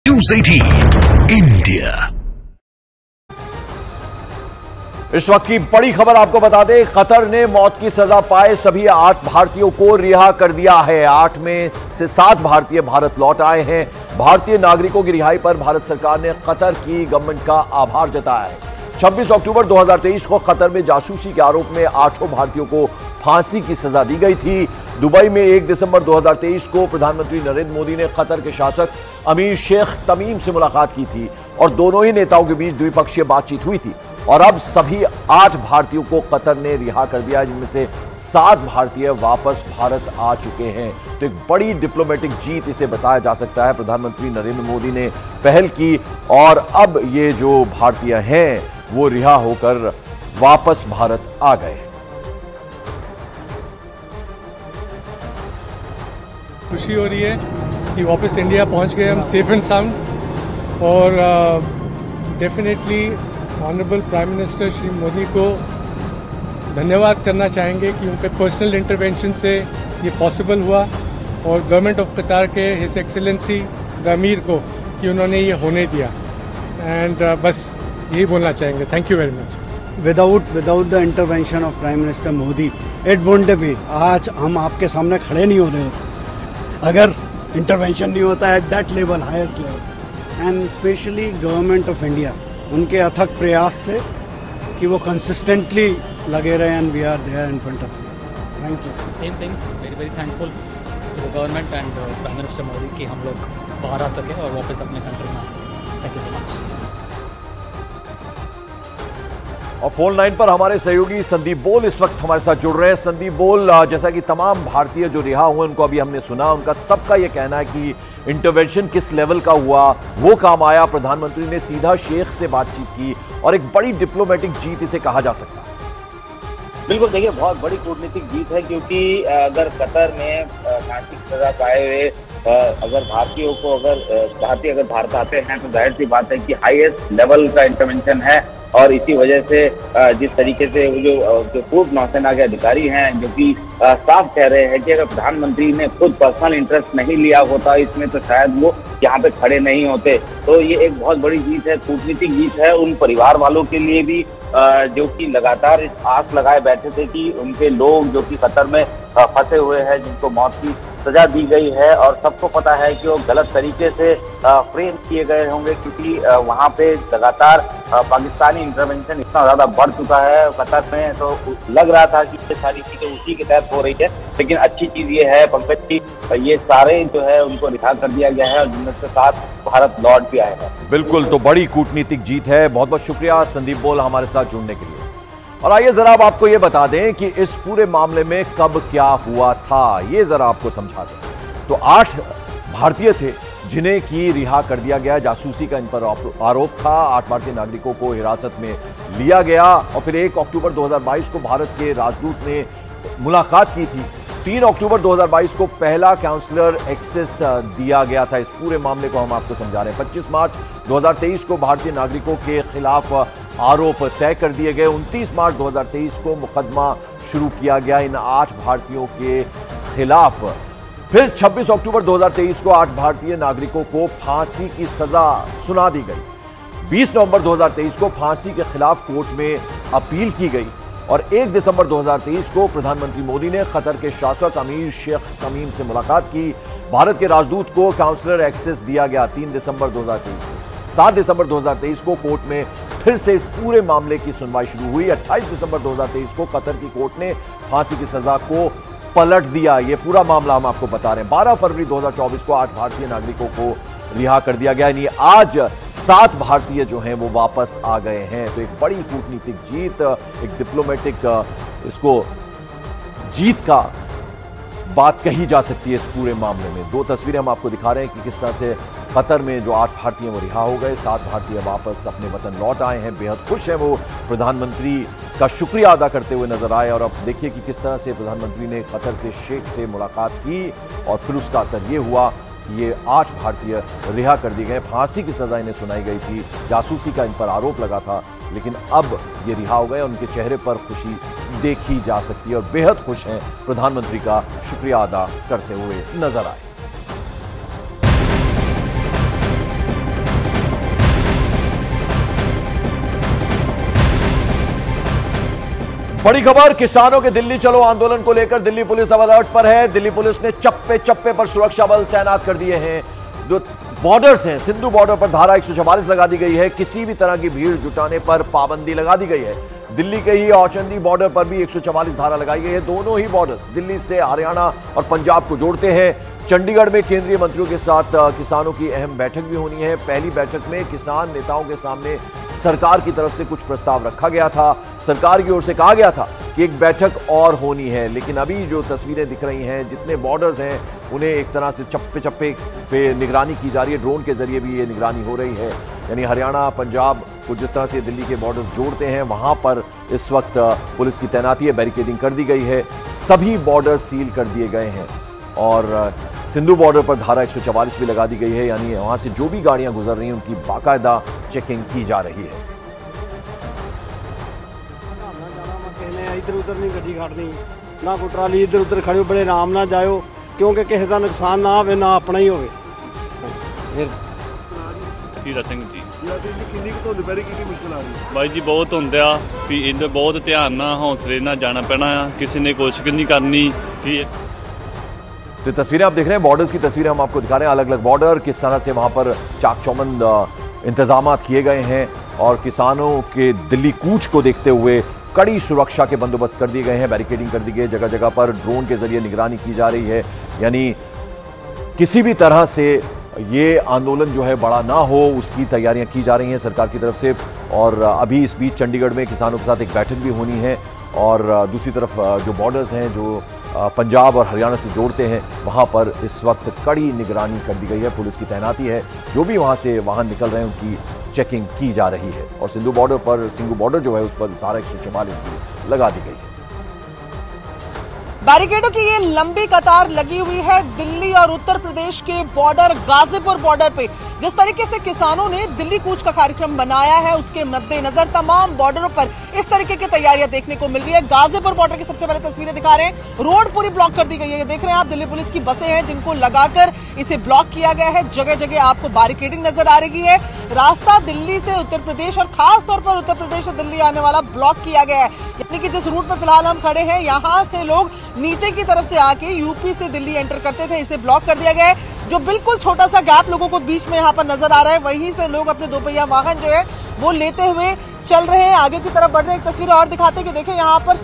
News 18 India. इस वक्त की बड़ी खबर आपको बता दें, कतर ने मौत की सजा पाए सभी 8 भारतीयों को रिहा कर दिया है। 8 में से 7 भारतीय भारत लौट आए हैं। भारतीय नागरिकों की रिहाई पर भारत सरकार ने कतर की गवर्नमेंट का आभार जताया है। 26 अक्टूबर 2023 को कतर में जासूसी के आरोप में 8 भारतीयों को फांसी की सजा दी गई थी। दुबई में 1 दिसंबर 2023 को प्रधानमंत्री नरेंद्र मोदी ने कतर के शासक अमीर शेख तमीम से मुलाकात की थी और दोनों ही नेताओं के बीच द्विपक्षीय बातचीत हुई थी। और अब सभी 8 भारतीयों को कतर ने रिहा कर दिया, जिनमें से 7 भारतीय वापस भारत आ चुके हैं। तो एक बड़ी डिप्लोमेटिक जीत इसे बताया जा सकता है। प्रधानमंत्री नरेंद्र मोदी ने पहल की और अब ये जो भारतीय हैं वो रिहा होकर वापस भारत आ गए। खुशी हो रही है कि वापस इंडिया पहुंच गए हम सेफ एंड साउंड। और definitely honourable prime minister Shri Modi को धन्यवाद करना चाहेंगे कि उनके पर्सनल इंटरवेंशन से ये पॉसिबल हुआ, और गवर्नमेंट ऑफ कतार के हिज एक्सेलेंसी द अमीर को कि उन्होंने ये होने दिया। एंड बस यही बोलना चाहेंगे, thank you very much. Without the intervention of prime minister Modi it won't be, आज हम आपके सामने खड़े नहीं हो रहे होते अगर इंटरवेंशन नहीं होता at that level, highest level. And specially government of India, उनके अथक प्रयास से कि वो कंसिस्टेंटली लगे रहे and we are there in front of you. Thank you. Same thing, very very thankful to the government and prime minister Modi कि हम लोग बाहर आ सके और वापस अपने कंट्री में आ सके। Thank you so much. और फोन लाइन पर हमारे सहयोगी संदीप बोल इस वक्त हमारे साथ जुड़ रहे हैं। संदीप बोल, जैसा कि तमाम भारतीय जो रिहा हुए उनको अभी हमने सुना, उनका सबका यह कहना है कि इंटरवेंशन किस लेवल का हुआ, वो काम आया। प्रधानमंत्री ने सीधा शेख से बातचीत की और एक बड़ी डिप्लोमेटिक जीत इसे कहा जा सकता है। बिल्कुल, देखिए बहुत बड़ी कूटनीतिक जीत है, क्योंकि अगर कतर में फांसी की सजा पाए हुए अगर भारतीयों को भारतीय अगर भारत आते हैं तो जाहिर सी बात है कि हाईएस्ट लेवल का इंटरवेंशन है। और इसी वजह से जिस तरीके से जो पूर्व नौसेना के अधिकारी हैं जो कि साफ कह रहे हैं कि अगर प्रधानमंत्री ने खुद पर्सनल इंटरेस्ट नहीं लिया होता इसमें तो शायद वो यहाँ पे खड़े नहीं होते। तो ये एक बहुत बड़ी जीत है, कूटनीतिक जीत है उन परिवार वालों के लिए भी जो कि लगातार इस आस लगाए बैठे थे कि उनके लोग जो कि कतर में फंसे हुए हैं, जिनको मौत की सजा दी गई है, और सबको पता है कि वो गलत तरीके से फ्रेम किए गए होंगे, क्योंकि वहाँ पे लगातार पाकिस्तानी इंटरवेंशन इतना ज्यादा बढ़ चुका है कतर में। तो लग रहा था कि ये सारी चीजें उसी के तहत हो रही है, लेकिन अच्छी चीज ये है पंकज की ये सारे जो है उनको रिहा कर दिया गया है और जिनमें से 7 भारत लौट भी आए हैं। बिल्कुल, तो बड़ी कूटनीतिक जीत है। बहुत बहुत शुक्रिया संदीप बोल हमारे साथ जुड़ने के लिए। और आइए जरा अब आपको यह बता दें कि इस पूरे मामले में कब क्या हुआ था, ये जरा आपको समझा दें। तो 8 भारतीय थे जिन्हें की रिहा कर दिया गया। जासूसी का इन पर आरोप था। 8 भारतीय नागरिकों को हिरासत में लिया गया और फिर 1 अक्टूबर 2022 को भारत के राजदूत ने मुलाकात की थी। 3 अक्टूबर 2022 को पहला काउंसलर एक्सेस दिया गया था। इस पूरे मामले को हम आपको समझा रहे हैं। 25 मार्च 2023 को भारतीय नागरिकों के खिलाफ आरोप तय कर दिए गए। 29 मार्च 2023 को मुकदमा शुरू किया गया इन 8 भारतीयों के खिलाफ। फिर 26 अक्टूबर 2023 को 8 भारतीय नागरिकों को फांसी की सजा सुना दी गई। 20 नवंबर 2023 को फांसी के खिलाफ कोर्ट में अपील की गई और 1 दिसंबर 2023 को प्रधानमंत्री मोदी ने कतर के शासक अमीर शेख तमीम से मुलाकात की। भारत के राजदूत को काउंसलर एक्सेस दिया गया 3 दिसंबर 2023 को। 7 दिसंबर 2023 को कोर्ट में फिर से इस पूरे मामले की सुनवाई शुरू हुई। 28 दिसंबर 2023 को कतर की कोर्ट ने फांसी की सजा को पलट दिया। ये पूरा मामला हम आपको बता रहे हैं। 12 फरवरी 2024 को 8 भारतीय नागरिकों को रिहा कर दिया गया। यानी आज 7 भारतीय जो हैं वो वापस आ गए हैं। तो एक बड़ी कूटनीतिक जीत, एक डिप्लोमेटिक इसको जीत का बात कही जा सकती है इस पूरे मामले में। 2 तस्वीरें हम आपको दिखा रहे हैं कि किस तरह से कतर में जो 8 भारतीय वो रिहा हो गए, 7 भारतीय वापस अपने वतन लौट आए हैं। बेहद खुश हैं वो, प्रधानमंत्री का शुक्रिया अदा करते हुए नजर आए। और अब देखिए कि किस तरह से प्रधानमंत्री ने कतर के शेख से मुलाकात की और फिर उसका असर ये हुआ कि ये 8 भारतीय रिहा कर दिए गए। फांसी की सजा इन्हें सुनाई गई थी, जासूसी का इन पर आरोप लगा था, लेकिन अब ये रिहा हो गए। उनके चेहरे पर खुशी देखी जा सकती है और बेहद खुश हैं, प्रधानमंत्री का शुक्रिया अदा करते हुए नजर आए। बड़ी खबर, किसानों के दिल्ली चलो आंदोलन को लेकर दिल्ली पुलिस अब अलर्ट पर है। दिल्ली पुलिस ने चप्पे चप्पे पर सुरक्षा बल तैनात कर दिए हैं। जो बॉर्डर्स हैं, सिंधु बॉर्डर पर धारा 144 लगा दी गई है। किसी भी तरह की भीड़ जुटाने पर पाबंदी लगा दी गई है। दिल्ली के ही औचंदी बॉर्डर पर भी 144 धारा लगाई गई है। दोनों ही बॉर्डर्स दिल्ली से हरियाणा और पंजाब को जोड़ते हैं। चंडीगढ़ में केंद्रीय मंत्रियों के साथ किसानों की अहम बैठक भी होनी है। पहली बैठक में किसान नेताओं के सामने सरकार की तरफ से कुछ प्रस्ताव रखा गया था। सरकार की ओर से कहा गया था कि एक बैठक और होनी है, लेकिन अभी जो तस्वीरें दिख रही हैं, जितने बॉर्डर्स हैं उन्हें एक तरह से चप्पे चप्पे पे निगरानी की जा रही है। ड्रोन के जरिए भी ये निगरानी हो रही है। यानी हरियाणा पंजाब को जिस तरह से दिल्ली के बॉर्डर्स जोड़ते हैं, वहां पर इस वक्त पुलिस की तैनाती है, बैरिकेडिंग कर दी गई है। सभी बॉर्डर सील कर दिए गए हैं और सिंधु बॉर्डर पर धारा 144 भी लगा दी गई है। यानी वहां से जो भी गाड़ियां गुजर रही हैं उनकी बाकायदा चेकिंग की जा रही है। इधर उधर नहीं गड्डी खड़नी, ना कोई ट्राली इधर उधर खड़ो, बड़े आराम ना जाओ, क्योंकि किसी का नुकसान ना आवे ना अपना ही होवे। ਹੀਰਾ ਸਿੰਘ ਜੀ ਕਿੰਨੀ ਕੁ ਤੁਹਾਨੂੰ ਬੈਰੀ ਕੀ ਮੁਸ਼ਕਲ ਆ ਰਹੀ ਹੈ? ਬਾਈ ਜੀ ਬਹੁਤ ਹੁੰਦੇ ਆ ਵੀ ਇਹਦੇ ਬਹੁਤ ਧਿਆਨ ਨਾਲ ਹੌਸਲੇ ਨਾਲ ਜਾਣਾ ਪੈਣਾ ਆ। ਕਿਸੇ ਨੇ ਕੋਸ਼ਿਸ਼ नहीं करनी कि तो तस्वीरें आप देख रहे हैं, बॉर्डर्स की तस्वीरें हम आपको दिखा रहे हैं। अलग अलग बॉर्डर, किस तरह से वहां पर चाक चौबंद इंतजाम किए गए हैं और किसानों के दिल्ली कूच को देखते हुए कड़ी सुरक्षा के बंदोबस्त कर दिए गए हैं। बैरिकेडिंग कर दी गई है, जगह जगह पर ड्रोन के जरिए निगरानी की जा रही है। यानी किसी भी तरह से ये आंदोलन जो है बड़ा ना हो, उसकी तैयारियां की जा रही हैं सरकार की तरफ से। और अभी इस बीच चंडीगढ़ में किसानों के साथ एक बैठक भी होनी है और दूसरी तरफ जो बॉर्डर्स हैं जो पंजाब और हरियाणा से जोड़ते हैं, वहां पर इस वक्त कड़ी निगरानी कर दी गई है। पुलिस की तैनाती है। जो भी वहां से वाहन निकल रहे हैं उनकी चेकिंग की जा रही है। और सिंधु बॉर्डर जो है उस पर धारा 144 भी लगा दी गई है। बैरिकेडों की ये लंबी कतार लगी हुई है दिल्ली और उत्तर प्रदेश के बॉर्डर, गाजीपुर बॉर्डर पे। जिस तरीके से किसानों ने दिल्ली कूच का कार्यक्रम बनाया है, उसके मद्देनजर तमाम बॉर्डरों पर इस तरीके की तैयारियां देखने को मिल रही है। गाजीपुर बॉर्डर की सबसे पहले तस्वीरें दिखा रहे हैं। रोड पूरी ब्लॉक कर दी गई है। ये देख रहे हैं आप, दिल्ली पुलिस की बसें हैं जिनको लगाकर इसे ब्लॉक किया गया है। जगह जगह आपको बैरिकेडिंग नजर आ रही है। रास्ता दिल्ली से उत्तर प्रदेश और खास तौर पर उत्तर प्रदेश से दिल्ली आने वाला ब्लॉक किया गया है। यानी कि जिस रूट पर फिलहाल हम खड़े हैं, यहां से लोग नीचे की तरफ से आके यूपी से दिल्ली एंटर करते थे, इसे ब्लॉक कर दिया गया है। जो बिल्कुल छोटा सा गैप लोगों को बीच में यहाँ पर नजर आ रहा है, वहीं से लोग अपने दोपहिया वाहन जो है वो लेते हुए चल रहे हैं, आगे की तरफ बढ़ रहे हैं। एक तस्वीर और दिखाते हैं कि देखिए यहाँ पर